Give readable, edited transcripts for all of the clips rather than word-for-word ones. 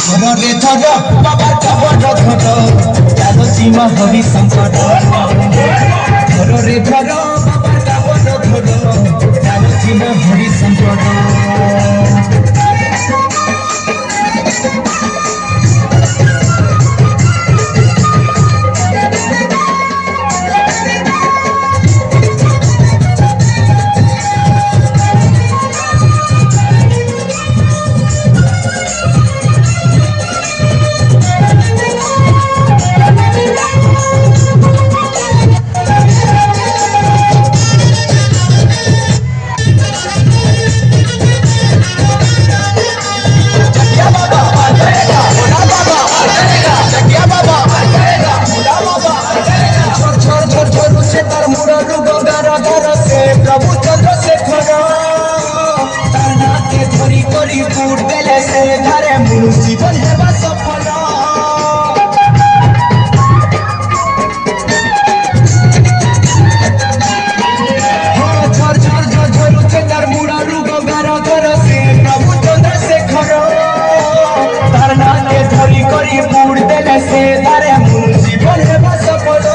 ধরে ধর বাবার কাবর ধর চালুচি মা হরি শঙ্কর ধরে ধর বাবার কাবর ধর চালুচি মা হরি শঙ্কর प्रभु चंद्रशेखर तार नाके धरी करी फूट देले से धारे मुनु जीवन हेबा सफल झर झर झर झरुचे तार मुरारु गंगार घर से प्रभु चंद्रशेखर तार नाके धरी करी फूट देले से धारे मुनु जीवन हेबा सफल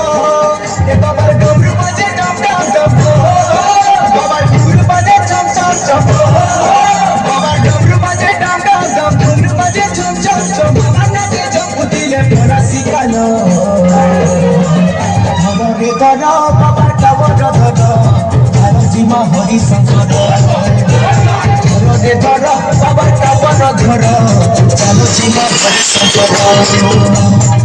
ए बाबार डमरू बजे डम डम डम बाबा डमरू बजे चम चम चम बाबा डमरू बजे डम डम डम डमरू बजे चम चम चम बाबा नाचे जपुतिले फरासी कालो धरे धर बाबा काबर धर चालुचि मा हरि शंकर धरे धर बाबा काबर धर चालुचि मा हरि शंकर